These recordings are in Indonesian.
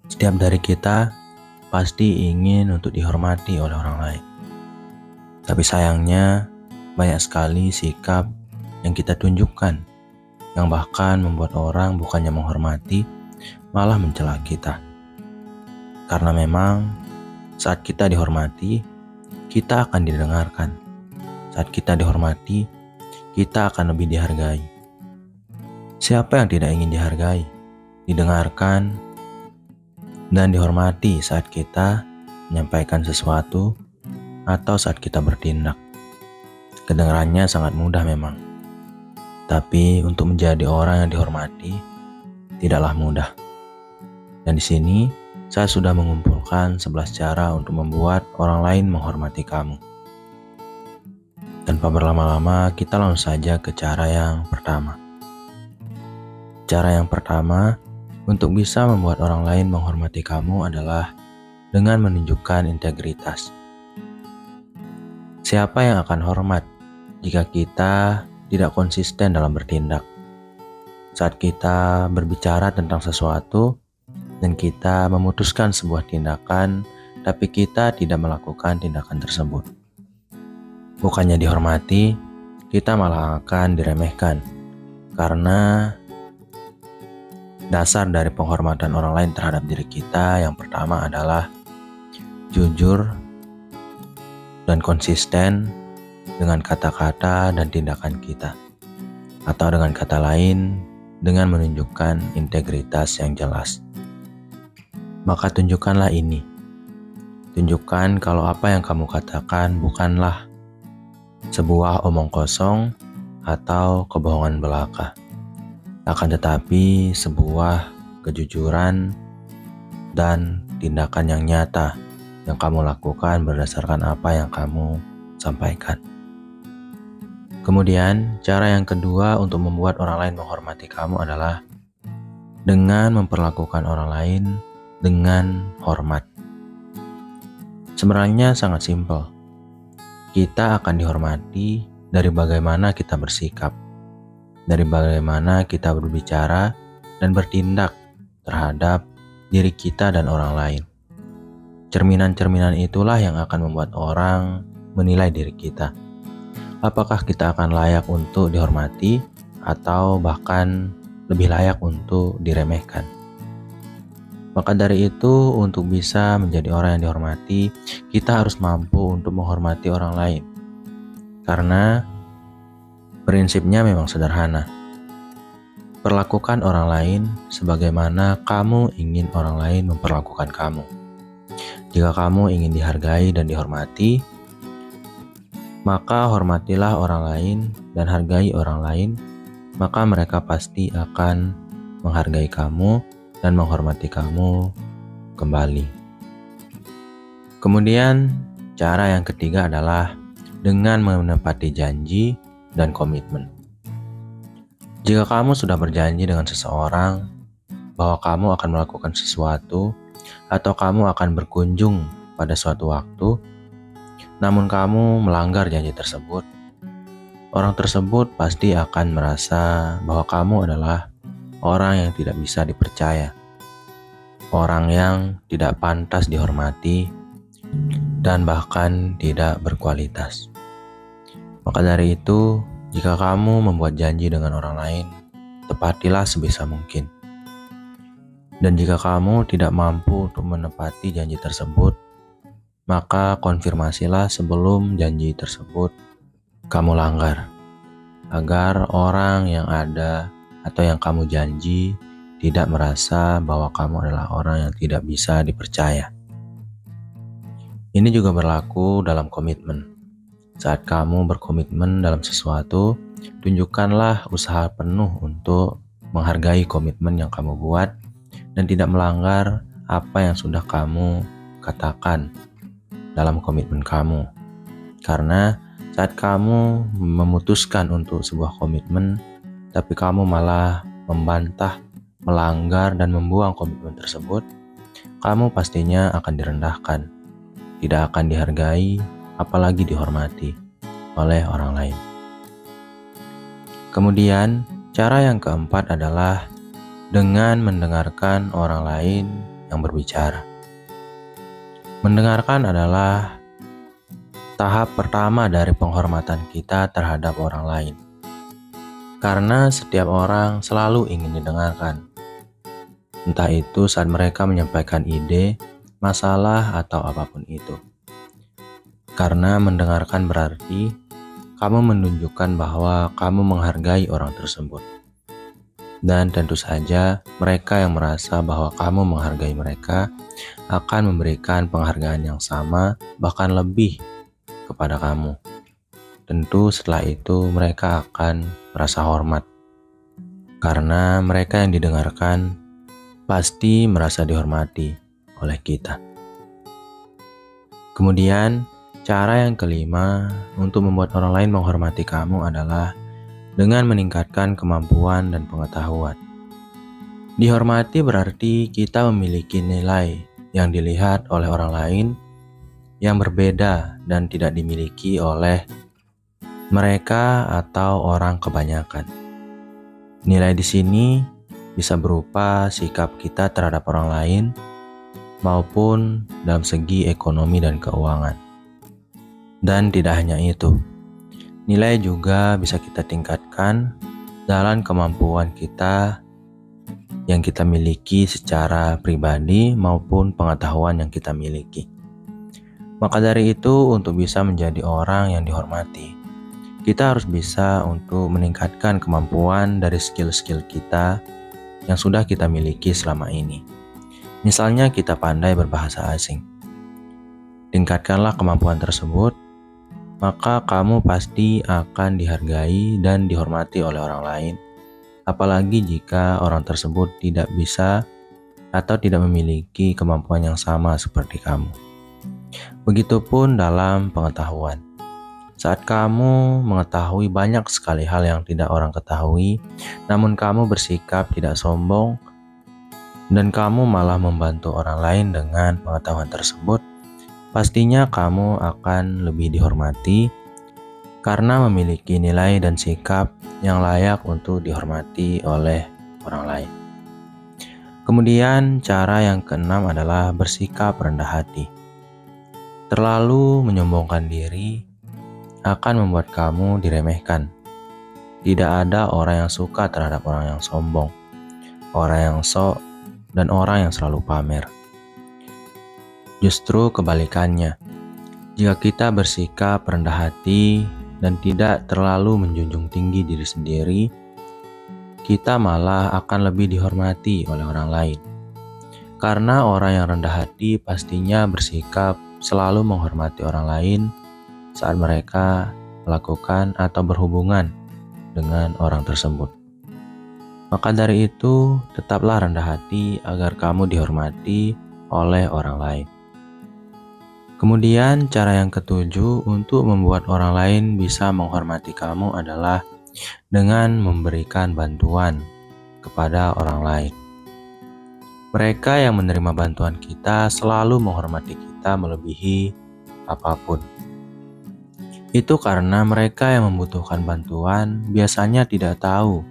Setiap dari kita pasti ingin untuk dihormati oleh orang lain. Tapi sayangnya, banyak sekali sikap yang kita tunjukkan yang bahkan membuat orang bukannya menghormati, malah mencela kita. Karena memang saat kita dihormati, kita akan didengarkan. Saat kita dihormati, kita akan lebih dihargai. Siapa yang tidak ingin dihargai, didengarkan, dan dihormati saat kita menyampaikan sesuatu atau saat kita bertindak? Kedengarannya sangat mudah memang. Tapi untuk menjadi orang yang dihormati tidaklah mudah. Dan di sini saya sudah mengumpulkan 11 cara untuk membuat orang lain menghormati kamu. Tanpa berlama-lama, kita langsung saja ke cara yang pertama. Cara yang pertama untuk bisa membuat orang lain menghormati kamu adalah dengan menunjukkan integritas. Siapa yang akan hormat jika kita tidak konsisten dalam bertindak? Saat kita berbicara tentang sesuatu dan kita memutuskan sebuah tindakan, tapi kita tidak melakukan tindakan tersebut, bukannya dihormati, kita malah akan diremehkan. Karena dasar dari penghormatan orang lain terhadap diri kita yang pertama adalah jujur dan konsisten dengan kata-kata dan tindakan kita. Atau dengan kata lain, dengan menunjukkan integritas yang jelas. Maka tunjukkanlah ini. Tunjukkan kalau apa yang kamu katakan bukanlah sebuah omong kosong atau kebohongan belaka. Akan tetapi sebuah kejujuran dan tindakan yang nyata yang kamu lakukan berdasarkan apa yang kamu sampaikan. Kemudian, cara yang kedua untuk membuat orang lain menghormati kamu adalah dengan memperlakukan orang lain dengan hormat. Sebenarnya sangat simpel. Kita akan dihormati dari bagaimana kita bersikap, dari bagaimana kita berbicara dan bertindak terhadap diri kita dan orang lain. Cerminan-cerminan itulah yang akan membuat orang menilai diri kita. Apakah kita akan layak untuk dihormati atau bahkan lebih layak untuk diremehkan? Maka dari itu, untuk bisa menjadi orang yang dihormati, kita harus mampu untuk menghormati orang lain. Karena prinsipnya memang sederhana. Perlakukan orang lain sebagaimana kamu ingin orang lain memperlakukan kamu. Jika kamu ingin dihargai dan dihormati, maka hormatilah orang lain dan hargai orang lain, maka mereka pasti akan menghargai kamu dan menghormati kamu kembali. Kemudian, cara yang ketiga adalah dengan menepati janji dan komitmen. Jika kamu sudah berjanji dengan seseorang bahwa kamu akan melakukan sesuatu atau kamu akan berkunjung pada suatu waktu, namun kamu melanggar janji tersebut, orang tersebut pasti akan merasa bahwa kamu adalah orang yang tidak bisa dipercaya, orang yang tidak pantas dihormati, dan bahkan tidak berkualitas. Maka dari itu, jika kamu membuat janji dengan orang lain, tepatilah sebisa mungkin. Dan jika kamu tidak mampu untuk menepati janji tersebut, maka konfirmasilah sebelum janji tersebut kamu langgar, agar orang yang ada atau yang kamu janji tidak merasa bahwa kamu adalah orang yang tidak bisa dipercaya. Ini juga berlaku dalam komitmen. Saat kamu berkomitmen dalam sesuatu, tunjukkanlah usaha penuh untuk menghargai komitmen yang kamu buat dan tidak melanggar apa yang sudah kamu katakan dalam komitmen kamu. Karena saat kamu memutuskan untuk sebuah komitmen, tapi kamu malah membantah, melanggar, dan membuang komitmen tersebut, kamu pastinya akan direndahkan, tidak akan dihargai, apalagi dihormati oleh orang lain. Kemudian, cara yang keempat adalah dengan mendengarkan orang lain yang berbicara. Mendengarkan adalah tahap pertama dari penghormatan kita terhadap orang lain. Karena setiap orang selalu ingin didengarkan. Entah itu saat mereka menyampaikan ide, masalah, atau apapun itu. Karena mendengarkan berarti kamu menunjukkan bahwa kamu menghargai orang tersebut. Dan tentu saja mereka yang merasa bahwa kamu menghargai mereka akan memberikan penghargaan yang sama, bahkan lebih kepada kamu. Tentu setelah itu mereka akan merasa hormat. Karena mereka yang didengarkan pasti merasa dihormati oleh kita. Kemudian, cara yang kelima untuk membuat orang lain menghormati kamu adalah dengan meningkatkan kemampuan dan pengetahuan. Dihormati berarti kita memiliki nilai yang dilihat oleh orang lain yang berbeda dan tidak dimiliki oleh mereka atau orang kebanyakan. Nilai di sini bisa berupa sikap kita terhadap orang lain maupun dalam segi ekonomi dan keuangan. Dan tidak hanya itu, nilai juga bisa kita tingkatkan dalam kemampuan kita yang kita miliki secara pribadi maupun pengetahuan yang kita miliki. Maka dari itu, untuk bisa menjadi orang yang dihormati, kita harus bisa untuk meningkatkan kemampuan dari skill-skill kita yang sudah kita miliki selama ini. Misalnya kita pandai berbahasa asing. Tingkatkanlah kemampuan tersebut, maka kamu pasti akan dihargai dan dihormati oleh orang lain. Apalagi jika orang tersebut tidak bisa atau tidak memiliki kemampuan yang sama seperti kamu. Begitupun dalam pengetahuan. Saat kamu mengetahui banyak sekali hal yang tidak orang ketahui, namun kamu bersikap tidak sombong, dan kamu malah membantu orang lain dengan pengetahuan tersebut, pastinya kamu akan lebih dihormati karena memiliki nilai dan sikap yang layak untuk dihormati oleh orang lain. Kemudian cara yang keenam adalah bersikap rendah hati. Terlalu menyombongkan diri akan membuat kamu diremehkan. Tidak ada orang yang suka terhadap orang yang sombong, orang yang sok, dan orang yang selalu pamer. Justru kebalikannya, jika kita bersikap rendah hati dan tidak terlalu menjunjung tinggi diri sendiri, kita malah akan lebih dihormati oleh orang lain. Karena orang yang rendah hati pastinya bersikap selalu menghormati orang lain saat mereka melakukan atau berhubungan dengan orang tersebut. Maka dari itu, tetaplah rendah hati agar kamu dihormati oleh orang lain. Kemudian cara yang ketujuh untuk membuat orang lain bisa menghormati kamu adalah dengan memberikan bantuan kepada orang lain. Mereka yang menerima bantuan kita selalu menghormati kita melebihi apapun. Itu karena mereka yang membutuhkan bantuan biasanya tidak tahu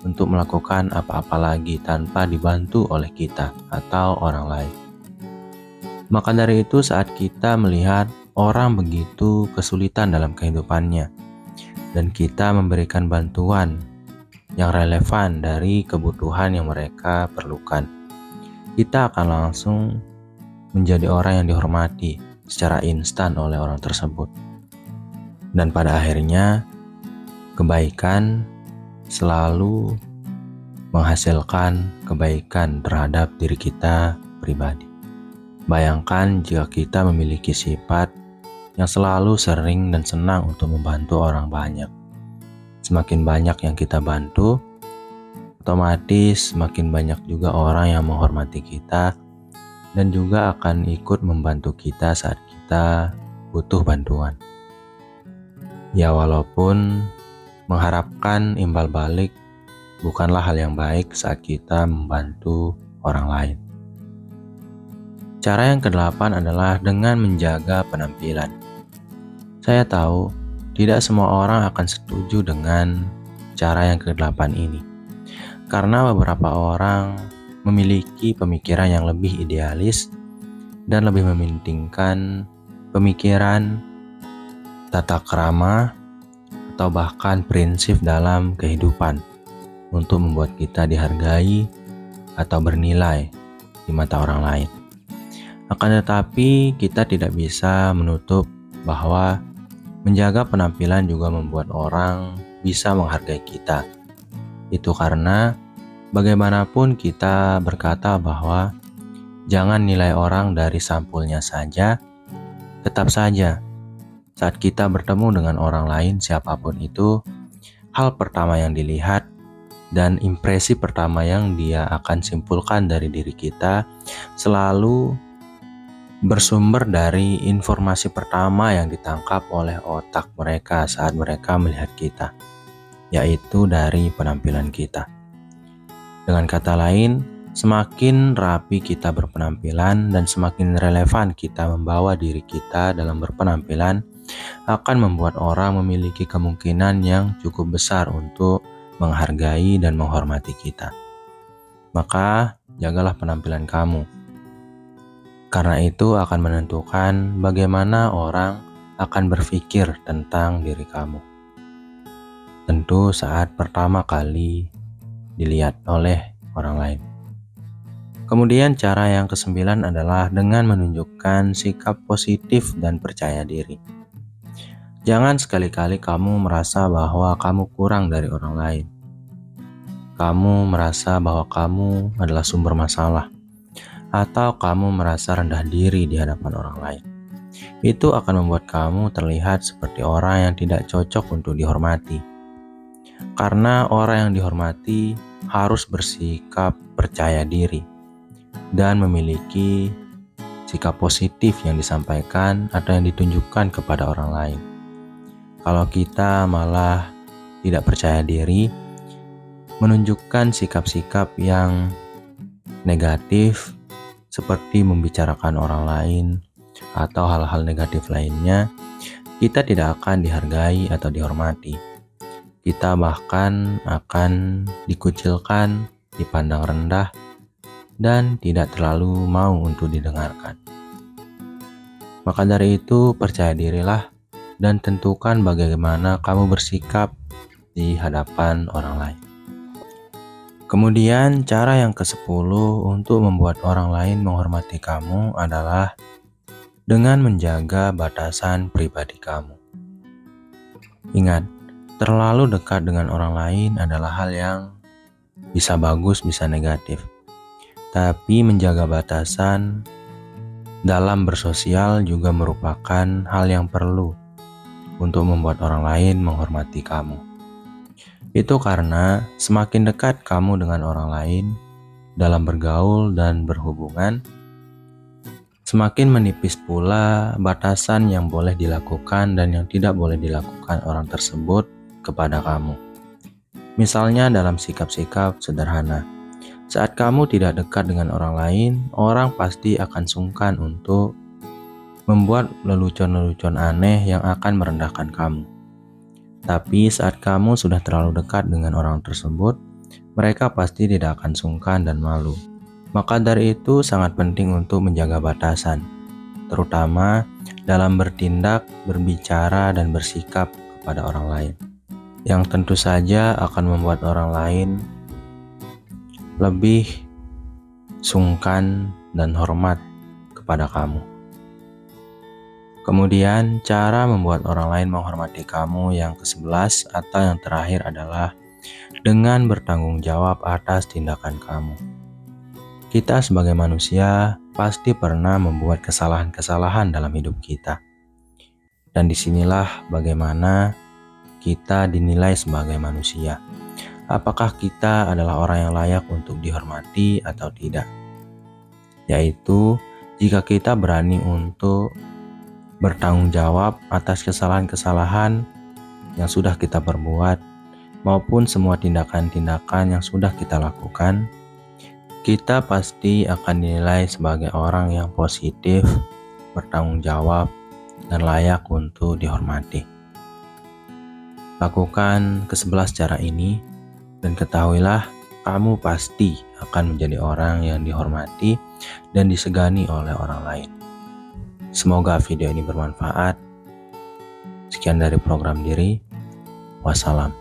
untuk melakukan apa-apa lagi tanpa dibantu oleh kita atau orang lain. Maka dari itu saat kita melihat orang begitu kesulitan dalam kehidupannya dan kita memberikan bantuan yang relevan dari kebutuhan yang mereka perlukan, kita akan langsung menjadi orang yang dihormati secara instan oleh orang tersebut. Dan pada akhirnya kebaikan selalu menghasilkan kebaikan terhadap diri kita pribadi. Bayangkan jika kita memiliki sifat yang selalu sering dan senang untuk membantu orang banyak. Semakin banyak yang kita bantu, otomatis semakin banyak juga orang yang menghormati kita dan juga akan ikut membantu kita saat kita butuh bantuan. Ya, walaupun mengharapkan imbal balik bukanlah hal yang baik saat kita membantu orang lain. Cara yang kedelapan adalah dengan menjaga penampilan. Saya tahu tidak semua orang akan setuju dengan cara yang kedelapan ini. Karena beberapa orang memiliki pemikiran yang lebih idealis dan lebih mementingkan pemikiran, tata krama, atau bahkan prinsip dalam kehidupan untuk membuat kita dihargai atau bernilai di mata orang lain. Akan tetapi, kita tidak bisa menutup bahwa menjaga penampilan juga membuat orang bisa menghargai kita. Itu karena bagaimanapun kita berkata bahwa jangan nilai orang dari sampulnya saja, tetap saja saat kita bertemu dengan orang lain siapapun itu, hal pertama yang dilihat dan impresi pertama yang dia akan simpulkan dari diri kita selalu bersumber dari informasi pertama yang ditangkap oleh otak mereka saat mereka melihat kita, yaitu dari penampilan kita. Dengan kata lain, semakin rapi kita berpenampilan dan semakin relevan kita membawa diri kita dalam berpenampilan, akan membuat orang memiliki kemungkinan yang cukup besar untuk menghargai dan menghormati kita. Maka, jagalah penampilan kamu. Karena itu akan menentukan bagaimana orang akan berpikir tentang diri kamu. Tentu saat pertama kali dilihat oleh orang lain. Kemudian cara yang ke-9 adalah dengan menunjukkan sikap positif dan percaya diri. Jangan sekali-kali kamu merasa bahwa kamu kurang dari orang lain. Kamu merasa bahwa kamu adalah sumber masalah, atau kamu merasa rendah diri di hadapan orang lain. Itu akan membuat kamu terlihat seperti orang yang tidak cocok untuk dihormati. Karena orang yang dihormati harus bersikap percaya diri dan memiliki sikap positif yang disampaikan atau yang ditunjukkan kepada orang lain. Kalau kita malah tidak percaya diri, menunjukkan sikap-sikap yang negatif seperti membicarakan orang lain atau hal-hal negatif lainnya, kita tidak akan dihargai atau dihormati. Kita bahkan akan dikucilkan, dipandang rendah, dan tidak terlalu mau untuk didengarkan. Maka dari itu, percaya dirilah dan tentukan bagaimana kamu bersikap di hadapan orang lain. Kemudian, cara yang ke-10 untuk membuat orang lain menghormati kamu adalah dengan menjaga batasan pribadi kamu. Ingat, terlalu dekat dengan orang lain adalah hal yang bisa bagus, bisa negatif. Tapi menjaga batasan dalam bersosial juga merupakan hal yang perlu untuk membuat orang lain menghormati kamu. Itu karena semakin dekat kamu dengan orang lain dalam bergaul dan berhubungan, semakin menipis pula batasan yang boleh dilakukan dan yang tidak boleh dilakukan orang tersebut kepada kamu. Misalnya dalam sikap-sikap sederhana. Saat kamu tidak dekat dengan orang lain, orang pasti akan sungkan untuk membuat lelucon-lelucon aneh yang akan merendahkan kamu. Tapi saat kamu sudah terlalu dekat dengan orang tersebut, mereka pasti tidak akan sungkan dan malu. Maka dari itu sangat penting untuk menjaga batasan, terutama dalam bertindak, berbicara, dan bersikap kepada orang lain, yang tentu saja akan membuat orang lain lebih sungkan dan hormat kepada kamu. Kemudian, cara membuat orang lain menghormati kamu yang ke-11 atau yang terakhir adalah dengan bertanggung jawab atas tindakan kamu. Kita sebagai manusia pasti pernah membuat kesalahan-kesalahan dalam hidup kita. Dan disinilah bagaimana kita dinilai sebagai manusia. Apakah kita adalah orang yang layak untuk dihormati atau tidak? Yaitu, jika kita berani untuk bertanggung jawab atas kesalahan-kesalahan yang sudah kita perbuat, maupun semua tindakan-tindakan yang sudah kita lakukan, kita pasti akan dinilai sebagai orang yang positif, bertanggung jawab, dan layak untuk dihormati. Lakukan ke-11 cara ini, dan ketahuilah kamu pasti akan menjadi orang yang dihormati dan disegani oleh orang lain. Semoga video ini bermanfaat. Sekian dari program Diri. Wassalam.